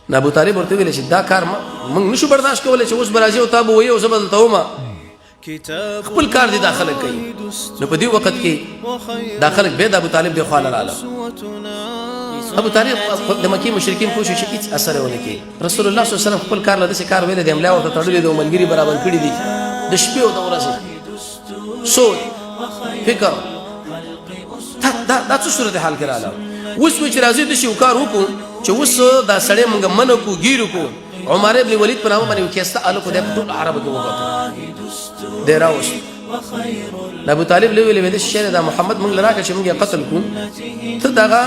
نو ابو طالب ورته ویل چې دا کار موږ نشو برداشت کولای چې اوس به راځي او تا به وایي او زه به دلته ومه خپل کار دي دا خلک کوي. نو په دې وخت کې دا خلک بیا د ابو طالب د خوا نه راغله. ابو طالب د مکې مشرکین پوه شو چې هېڅ اثر ونه کوي. رسول الله صلی الله علیه وسلم خپل کار له داسې کار ویلی دی املا ورته تړلي دی او ملګري برابر کړي دي د شپې او د ورځې سوچ فکر دا څه صورت حال کې راغله. اوس وایي چې راځئ داسې یو کار وکړو چې اوس دا سړی موږ منع کړو ګیر وکړو. عمر ابن ولید په نامه باندې یو ښایسته هلک و دی په ټول عربو کې ووتو دی راوست. ابو طالب له ویلې داسې شی دی دا محمد موږ له راکړه چې موږ یې قتل کړو. ته دغه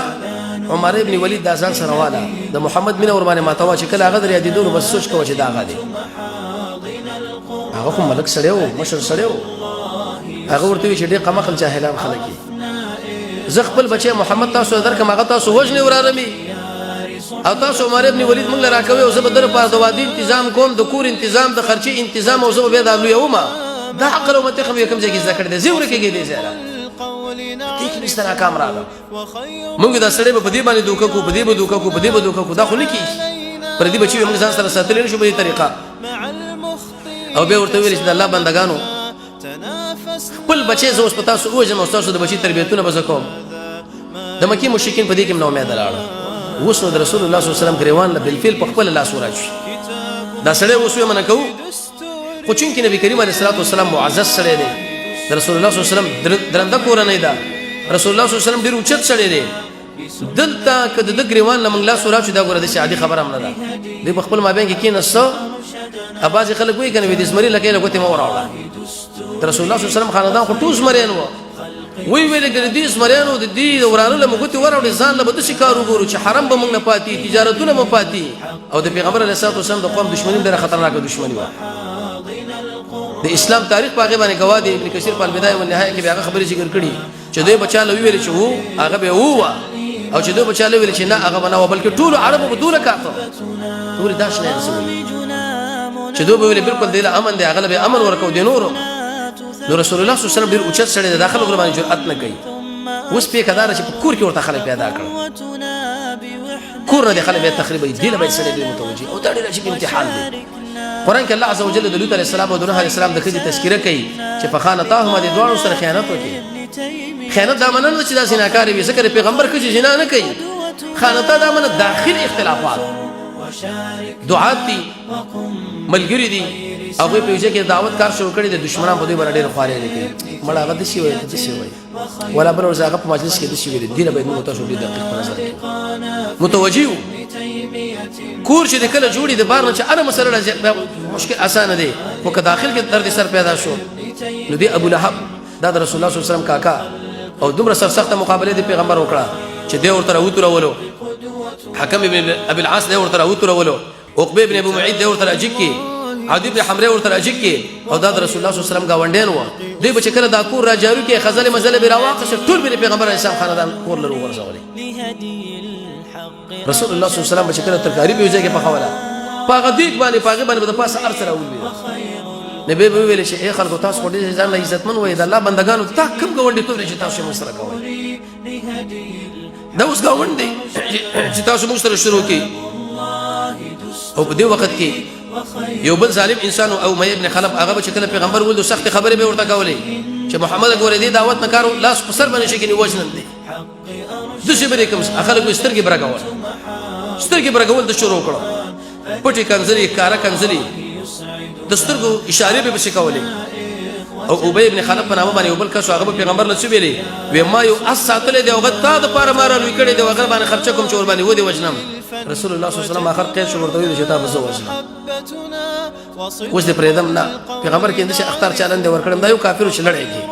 عمر ابن ولید دا ځان سره واله د محمد مینه ورباندې ماتوه چې کله هغه در یادېدو نو بس سوچ کوه چې دا هغه دی. هغه خو ملک سړی و مشر سړی و. هغه ورته وایي چې ډېر قمقل جاهلان خلک دي. زه خپل بچی محمد تاسو ته درکړم هغه تاسو وژنئ ورارمي او تاسو عمر ابن ولید موږ له راکوئ او زه به در لپاره د واده انتظام کوم د کور انتظام د خرچې انتظام او زه به بیا دا لویه ومه. دا عقل او منطق مې کوم ځای کې زده کړی دی. زه ورکېږي دې ځای را دې کې مې ستا ناکام راغله. موږ دا سړی به په دې باندې دوکه کړو په دې به دوکه کړو په دې به دوکه کړو دا خو نه کېږي. پردي بچي به موږ ځان سره ساتلی نه شو په دې طریقه. او بیا ورته ویل چې د الله بندګانو خپل بچی زه اوس په تاسو ووژنم او ستاسو د بچي تربیتونه به زه کوم. د مکې مشرکین په دې کې نا امیده لاړه. اوس نو د رسول الله صلی الله علیه وسلم ګریوان له بالفعل په خپل لاس وراشي. دا سړی اوس یې منع کوو خو چونکې نبي کریم علیه الصلاة والسلام معزز سړی دی د رسول الله صلی الله علیه وسلم درنده کورنۍ ده. رسول الله صلی الله علیه وسلم ډېر اوچت سړی دی. دلته که د ده ګریوان له موږ لاس وراشو دا ګوره داسې عادي خبره هم نه ده. دوی په خپل مابین کې کېناسته بعضې خلک وایي که نه وي د زمري لکۍ له ګوتې مه وراوړه. د رسول الله صلی الله علیه وسلم خاندان خو ټول زمریان وو. وی ویلې که د دې زمریانو د دې د ورانه له مو ګوتې وراوړې ځان له به داسې کار وګورو چې حرم به موږ نه پاتې تجارتونه مو پاتې. او د پیغمبر علیه الصلاة والسلام د قوم دښمني ډېره خطرناکه دښمني وه. د اسلام تاریخ په هغې باندې ګواه دی. ابن کثیر په البدایه والنهایه کې بیا هغه خبرې ذکر کړي چې دوی به چا له وویلې چې هو هغه به ووه او چې دوی به چا له وویلې چې نه هغه به نه وه بلکې ټولو عربو به دوله کافر ټولې دا شنه یې څه ویلي چې دوی به ویلې بلکل دی له امن دی هغه له به امن ورکوو د نورو. نو رسول الله صلی الله علیه وسلم ډېر اوچت سړی دی. دا خلک ورباندې جرأت نه کوي. اوس پېښه دا ده چې په کور کې ورته خلک پیدا کړل. کور نه دې خلک بیا تخریبوي. دې له باید سړی ډېر متوجه او دا ډېر عجیب امتحان دی. قرآن کې الله عز وجل د لوط علیه السلام او د نوح علیه السلام د ښځې تذکره کوي چې فخانتاهما دې دواړو سره خیانت وکړي. خیانت دا معنی نه ده چې داسې ناکارې وي ځکه د پیغمبر ښځې زنا نه کوي. خانته دا معنی داخلي اختلافات دعات دي ملګري دي هغوی په یو ځای کې دعوت کار شروع کړی دی. دښمنان په دوی باندې ډېره خوارۍ کوي. مړه هغه داسې وایي ته داسې وایي ولا بل ورځ هغه په مجلس کې داسې ویلي. دې نه باید موږ تاسو ډېر دقیق په نظر کې متوجه وو. کور چې د کله جوړي د بار نه چې هره مسله راځي مشکل اسانه دی خو که داخل کې درد سر پیدا شو نو دی ابو لهب دا د رسول الله صلی الله علیه وسلم کاکا او دومره سرسخته مقابله د پیغمبر وکړه چې دی ورته راوترولو. حکم ابن ابي العاص دی ورته راوترولو. عقبه ابن ابو معيط دی ورته راجک کې. عدي بن حمره ورته راجک کې او دا د رسول الله صلی الله علیه وسلم گاونډیان وو. دوی به چې کله دا کور راجارو کې خزلې مزلې به راواقص ټول به پیغمبر علیه السلام خاندان کور لرو ورسولې. رسول الله صلی الله علیه وسلم چې کله ترکاری به ځای کې پخوله په هغه دیګ باندې په هغې باندې به د پاسه هر څه راولوي. نبی به ویل چې ای خلکو تاسو خو ډېر ځان له عزتمن وایي د الله بندګانو تا کوم ګاونډیتوب دی چې تاسو یې موږ سره کوئ. دا اوس ګاونډ دی چې تاسو موږ سره شروع کړي. او په دې وخت کې یو بل ظالم انسان او امیه ابن خلف هغه به چې کله پیغمبر ولدو سختې خبرې به ورته کولې چې محمد ګورې دې دعوت نه کارو لاس په سر باندې شي کې وژنم دی داسې به یې کوم خلک به سترګې برګول سترګې برګول د شروع کړو. پټې کنځلې ښکاره کنځلې د سترګو اشارې به پسې کولې. او ابی ابن خلف په نامه باندې یو بل کس هغه به پیغمبر له څه ویلې وی ما یو اس ساتلی دی هغه تا دپاره ما رالوی کړی دی هغه باندې خرچه کوم چې ورباندې ودې وژنم. رسول الله صلی الله علیه وسلم آخر قید شو ورته ویل چې تا به زه وژنم اوس دې پرېږدم نه پیغمبر کې داسې اختار چالان دی ورکړم دا یو کافر و چې لړی کړي